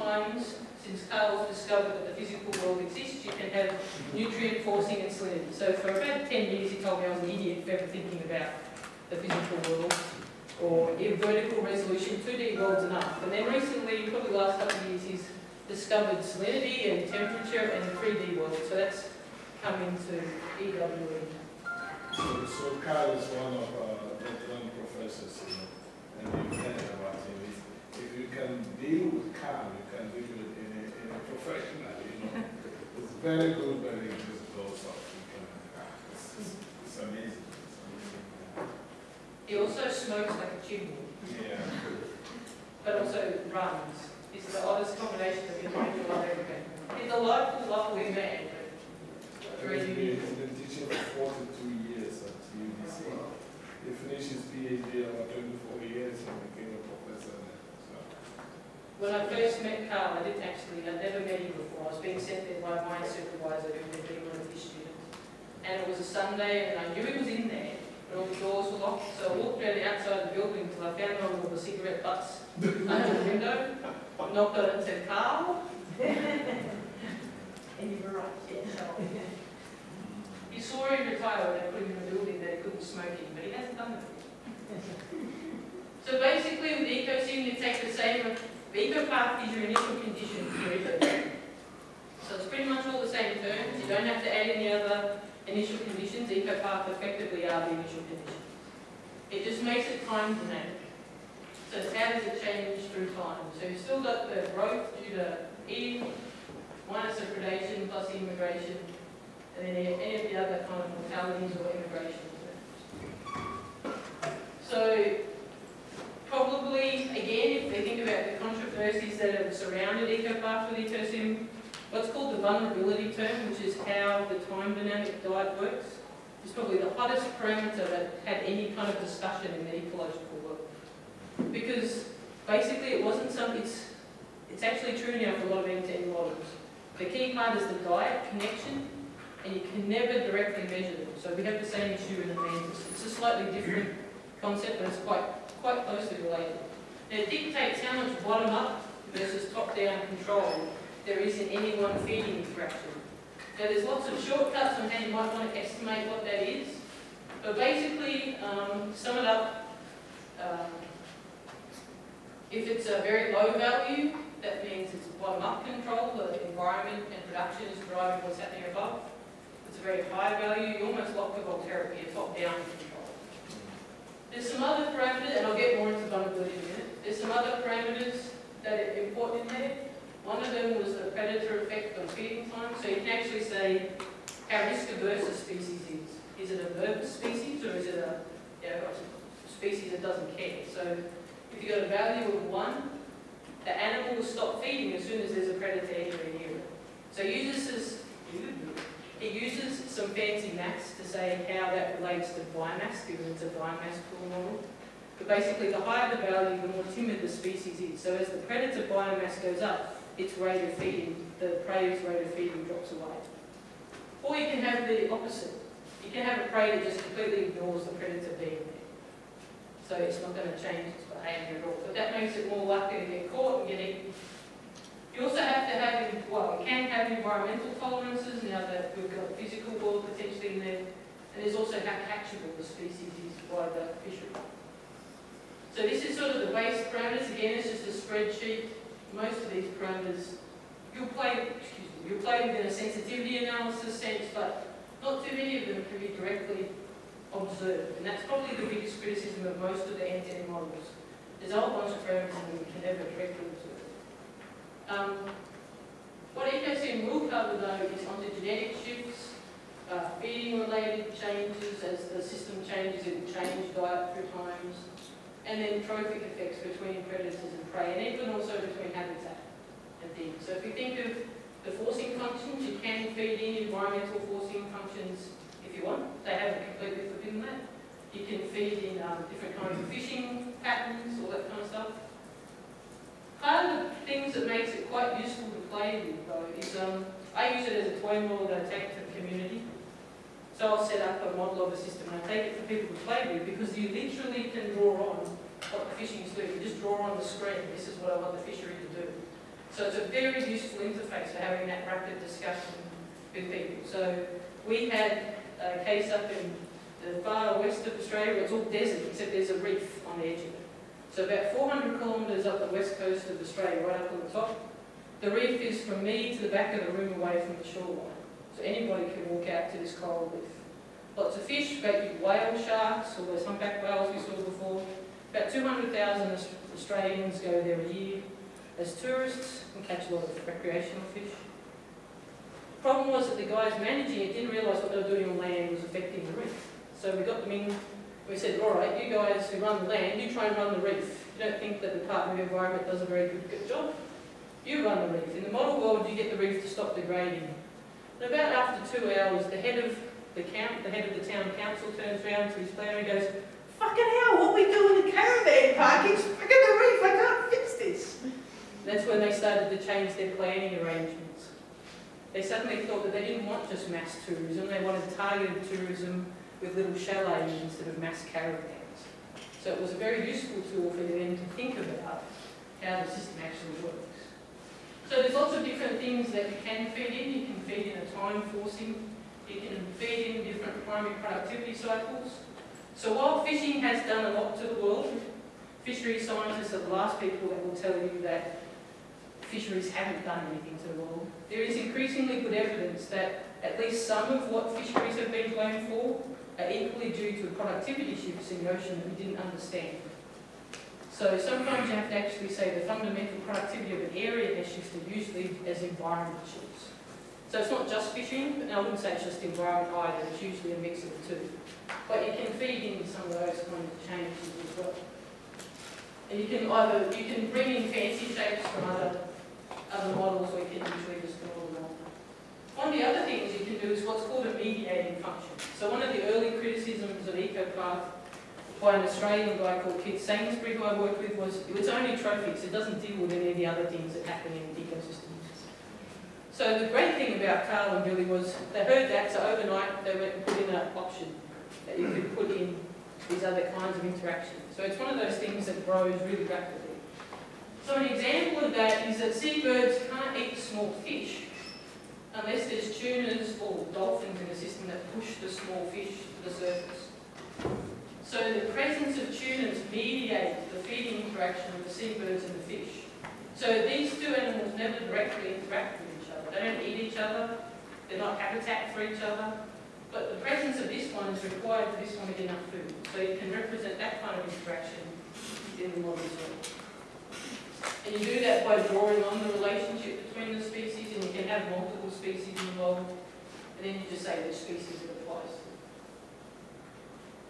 times since Carl's discovered that the physical world exists, you can have nutrient forcing and salinity. So for about 10 years he told me I was an idiot for ever thinking about the physical world, or in vertical resolution, 2D world's enough. And then recently, probably the last couple of years, he's discovered salinity and temperature and the 3D world. So that's come into EWE. So Carl is one of the young professors, and you can about him. If you can deal with Carl, you can deal with it in a professional, It's very good, very just goes off. It's amazing. He also smokes like a chimney. Yeah. But also runs. It's the oddest combination of individual I've ever been. He's a lovely man. He's been teaching for 42 years at UBC. He finished his PhD about 24 years and became a professor there. So. When I first met Carl, I'd never met him before. I was being sent there by my supervisor who had been one of his students. And it was a Sunday and I knew he was in there, but all the doors were locked. So I walked around the outside of the building until I found one of all the cigarette butts under the window, knocked on it and said, "Carl?" And you were right, yes. You saw him retire when they put him in a building that he couldn't smoke in, but he hasn't done that. So basically with Ecosim, you take the same, Ecopath is your initial condition for Ecosim. So it's pretty much all the same terms. You don't have to add any other initial conditions. Ecopath effectively are the initial conditions. It just makes it time dynamic. So how does it change through time? So you've still got the growth due to eating, minus the predation plus the immigration, and then any of the other kind of mortalities or immigration. So probably, again, if they think about the controversies that have surrounded Ecopath with Ecosim, what's called the vulnerability term, which is how the time dynamic diet works, is probably the hottest parameter that had any kind of discussion in the ecological world. Because basically it wasn't something, it's actually true now for a lot of end-to-end models. The key part is the diet connection, and you can never directly measure them. So we have the same issue in the mantis. It's a slightly different concept, but it's quite closely related. Now it dictates how much bottom-up versus top-down control there is in any one feeding interaction. Now there's lots of shortcuts on how you might want to estimate what that is, but basically, sum it up, if it's a very low value, that means it's bottom-up control, the environment and production is driving what's happening above. If it's a very high value, you almost lock the volterapy, a top-down control. There's some other parameters, and I'll get more into vulnerability in a minute. There's some other parameters that are important in there. One of them was the predator effect on feeding time. So you can actually say how risk-averse a species is. Is it a nervous species, or is it a species that doesn't care? So if you've got a value of 1, the animal will stop feeding as soon as there's a predator anywhere near it. So it uses some fancy maths to say how that relates to biomass, given it's a biomass pool model. But basically, the higher the value, the more timid the species is. So as the predator biomass goes up, its rate of feeding, the prey's rate of feeding drops away. Or you can have the opposite. You can have a prey that just completely ignores the predator being there. So it's not going to change its behaviour at all. But that makes it more likely to get caught and get eaten. You also have to have, well, you can have environmental tolerances now that we've got physical world potentially in there. And there's also how catchable the species is by the fishery. So this is sort of the base parameters. Again, it's just a spreadsheet. Most of these parameters, you'll play within a sensitivity analysis sense, but not too many of them can be directly observed. And that's probably the biggest criticism of most of the end-to-end models. There's a whole bunch of parameters that we can never directly observe. What Ecosim will cover though is ontogenetic shifts, feeding-related changes. As the system changes, it will change diet through times. And then trophic effects between predators and prey, and even also between habitat and things. So if you think of the forcing functions, you can feed in environmental forcing functions if you want. They haven't completely forbidden that. You can feed in different kinds of fishing patterns, all that kind of stuff. Part of the things that makes it quite useful to play with, though, is I use it as a toy model that I take to the community. So I'll set up a model of a system and I take it for people to play with, because you literally can draw on what the fishing is doing. You just draw on the screen, this is what I want the fishery to do. So it's a very useful interface for having that rapid discussion with people. So we had a case up in the far west of Australia where it's all desert, except there's a reef on the edge of it. So about 400 kilometres up the west coast of Australia, right up on the top. The reef is from me to the back of the room away from the shoreline. So anybody can walk out to this coral reef. Lots of fish, great big whale sharks, all those humpback whales we saw before. About 200,000 Australians go there a year as tourists and catch a lot of recreational fish. The problem was that the guys managing it didn't realise what they were doing on land was affecting the reef. So we got them in, we said, all right, you guys who run the land, you try and run the reef. You don't think that the Department of Environment does a very good job? You run the reef. In the model world, you get the reef to stop degrading. And about after 2 hours, the head of the town council turns around to his planner and goes, "Fucking hell, what we do in the caravan park is fucking the reef, I can't fix this." And that's when they started to change their planning arrangements. They suddenly thought that they didn't want just mass tourism, they wanted targeted tourism with little chalets instead of mass caravans. So it was a very useful tool for them to think about how the system actually works. So there's lots of different things that you can feed in. You can feed in a time forcing. You can feed in different primary productivity cycles. So while fishing has done a lot to the world, fisheries scientists are the last people that will tell you that fisheries haven't done anything to the world. There is increasingly good evidence that at least some of what fisheries have been blamed for are equally due to productivity shifts in the ocean that we didn't understand. So sometimes you have to actually say the fundamental productivity of an area has shifted, usually as environment shifts. So it's not just fishing, but I wouldn't say it's just environment either, it's usually a mix of the two. But you can feed in some of those kind of changes as well. And you can bring in fancy shapes from other models, or you can usually just model them. One of the other things you can do is what's called a mediating function. So one of the early criticisms of Ecopath by an Australian guy called Keith Sainsbury, who I worked with, was it's only trophies, it doesn't deal with any of the other things that happen in ecosystems. So the great thing about Carl and Billy was they heard that, so overnight they went and put in an option that you could put in these other kinds of interactions. So it's one of those things that grows really rapidly. So an example of that is that seabirds can't eat small fish unless there's tunas or dolphins in the system that push the small fish to the surface. So the presence of tunas mediate the feeding interaction of the seabirds and the fish. So these two animals never directly interact with each other. They don't eat each other, they're not habitat for each other, but the presence of this one is required for this one to get enough food. So you can represent that kind of interaction in the model as well. And you do that by drawing on the relationship between the species, and you can have multiple species involved, and then you just say which species it applies to.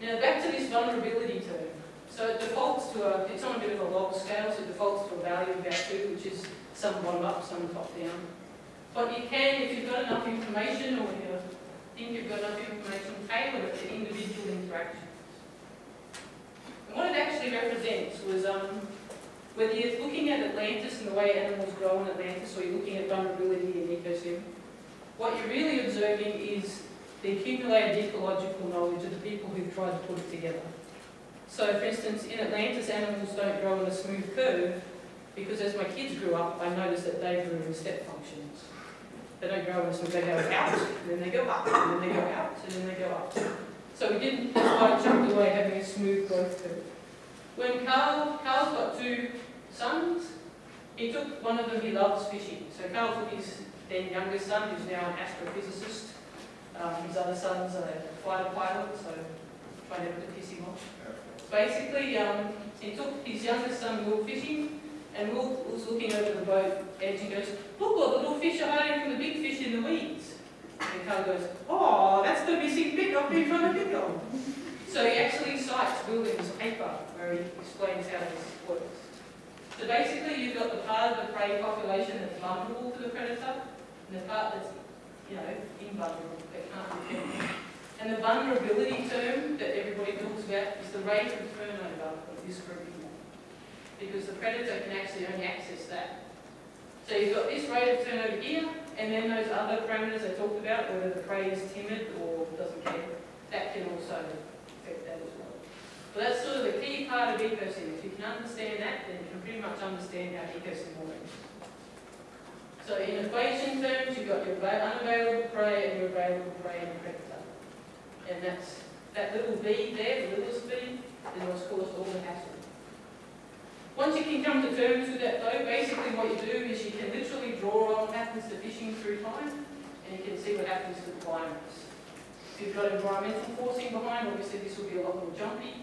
Now back to this vulnerability term. So it defaults to it's on a bit of a log scale, so it defaults to a value of about 2, which is some bottom up, some top down. But you can, if you've got enough information, or you think you've got enough information, tailor it to individual interactions. And what it actually represents was whether you're looking at Atlantis and the way animals grow in Atlantis, or you're looking at vulnerability in Ecosim, what you're really observing is the accumulated ecological knowledge of the people who've tried to put it together. So, for instance, in Atlantis, animals don't grow in a smooth curve because as my kids grew up, I noticed that they grew in step functions. They don't grow in a smooth, they go out, and then they go up, and then they go out, and then they go up. So we didn't quite jump away having a smooth growth curve. When Carl's got 2 sons, he took one of them, he loves fishing. So Carl took his then youngest son, who's now an astrophysicist. His other son's a fighter pilot, so try never to piss him off. Basically, he took his youngest son, Will, fishing, and Will was looking over the boat edge and goes, "Look, all the little fish are hiding from the big fish in the weeds." And Carl goes, "Oh, that's the missing bit I've been trying to pick on." So he actually cites Will in his paper where he explains how this works. So basically, you've got the part of the prey population that's vulnerable to the predator, and the part that's, invulnerable, that can't be defended. And the vulnerability term that everybody talks about is the rate of turnover of this grouping, because the predator can actually only access that. So you've got this rate of turnover here, and then those other parameters I talked about, whether the prey is timid or doesn't care, that can also affect that as well. But that's sort of the key part of Ecosim. If you can understand that, then you can pretty much understand how Ecosim works. So in equation terms, you've got your unavailable prey and your available prey and predator. And that's that little b there, the littlest b, is what's caused all the hassle. Once you can come to terms with that though, basically what you do is you can literally draw on what happens to fishing through time, and you can see what happens to the biomass. If you've got environmental forcing behind, obviously this will be a lot more jumpy.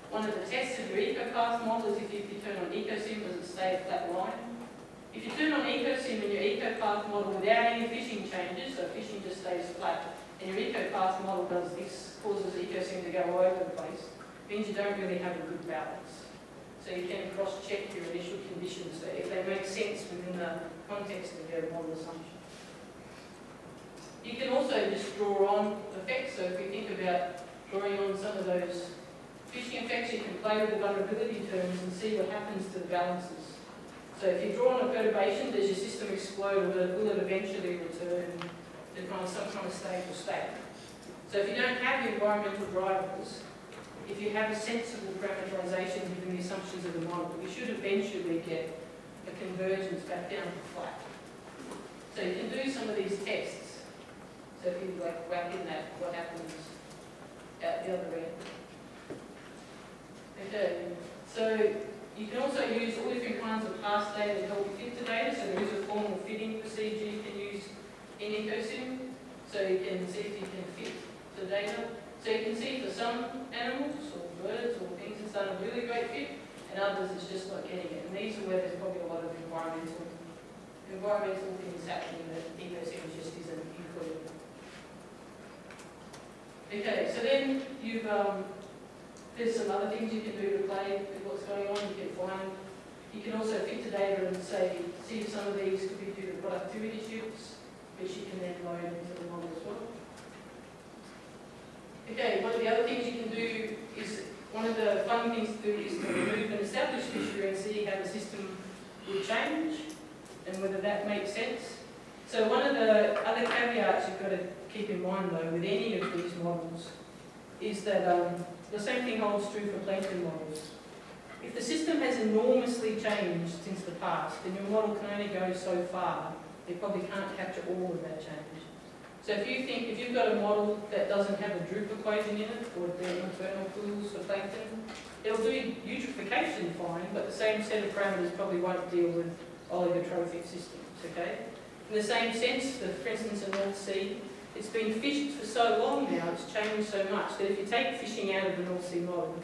One of the tests of your Ecopath model is if you turn on Ecosim, does it stay a flat line? If you turn on Ecosim and your Ecopath model without any fishing changes, so fishing just stays flat, and your Ecopath model does this, causes Ecosim to go all over the place, means you don't really have a good balance. So you can cross-check your initial conditions if they make sense within the context of your model assumption. You can also just draw on effects, so if you think about drawing on some of those fishing effects, you can play with the vulnerability terms and see what happens to the balances. So if you draw on a perturbation, does your system explode, or will it eventually return to kind of some kind of stable state? So if you don't have the environmental drivers, if you have a sensible parameterization given the assumptions of the model, you should eventually get a convergence back down to flat. So you can do some of these tests. So if you like whack in that, what happens at the other end? Okay, so you can also use all different kinds of past data to help you fit the data. So there is a formal fitting procedure you can use in Ecosim. So you can see if you can fit the data. So you can see for some animals or birds or things it's done a really great fit, and others it's just not getting it. And these are where there's probably a lot of environmental things happening that Ecosim just isn't included. Okay, so then you've there's some other things you can do to play with what's going on. You can also fit the data and say, see if some of these could be due to productivity shifts, which you can then load into the model as well. Okay, one of the other things you can do is, one of the fun things to do is to remove an established fishery and see how the system will change and whether that makes sense. So one of the other caveats you've got to keep in mind though with any of these models is that the same thing holds true for plankton models. If the system has enormously changed since the past, then your model can only go so far. It probably can't capture all of that change. So if you've got a model that doesn't have a droop equation in it, or the internal pools for plankton, it'll do eutrophication fine, but the same set of parameters probably won't deal with oligotrophic systems, okay? In the same sense, for instance, in North Sea, it's been fished for so long now, it's changed so much, that if you take fishing out of the North Sea models,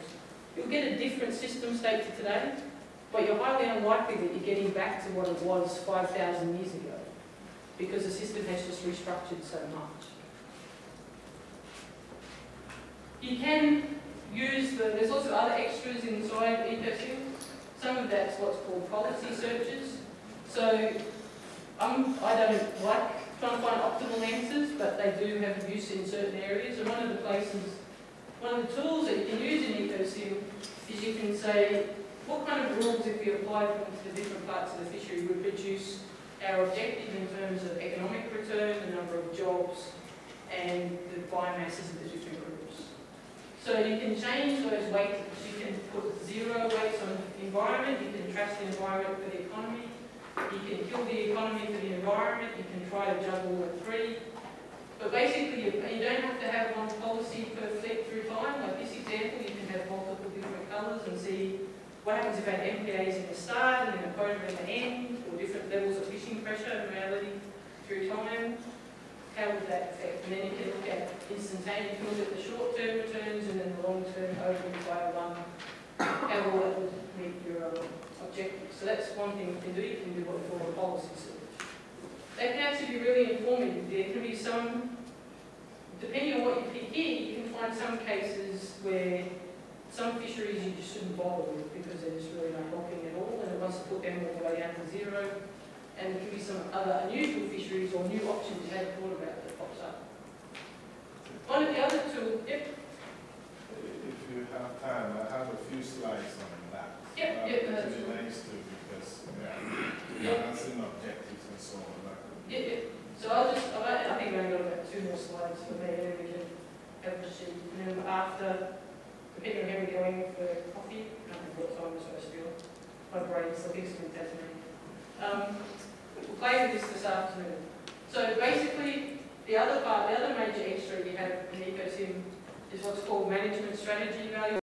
you'll get a different system state to today, but you're highly unlikely that you're getting back to what it was 5,000 years ago, because the system has just restructured so much. You can use there's also other extras inside Ecosim. Some of that's what's called policy searches. So I don't like trying to find optimal answers, but they do have use in certain areas. And one of the tools that you can use in Ecosim is you can say, what kind of rules, if we applied them to different parts of the fishery, would produce our objective in terms of economic return, the number of jobs, and the biomasses of the different groups. So you can change those weights. You can put 0 weights on the environment, you can trash the environment for the economy, you can kill the economy for the environment, you can try to juggle the 3. But basically, you don't have to have one policy per fleet through time. Like this example, you can have multiple different colours and see what happens if I had MPAs in the start and then a quota in the end, or different levels of fishing pressure and reality through time. How would that affect? And then you can look at instantaneous, you can look at the short-term returns and then the long-term over entire one, how all that would meet your objectives. So that's one thing you can do. You can do what we call a policy search. They can actually be really informative. There can be some, depending on what you pick here, you can find some cases where some fisheries you just shouldn't bother with because they're just really not helping at all, and it wants to put them all the way down to 0. And there can be some other unusual fisheries or new options you hadn't thought about that pops up. One of the other tools, yep. If you have time, I have a few slides on that. Yep, It's really nice to, because balancing objectives and so on. Yep. So I think I've only got about 2 more slides for me, and we can have a sheet. And then after, depending on how we're going for coffee, I don't know what time we're supposed to be on. My brain's still fixing it, hasn't it? We'll play with this afternoon. So basically, the other part, the other major extra you have in Ecosim is what's called management strategy evaluation.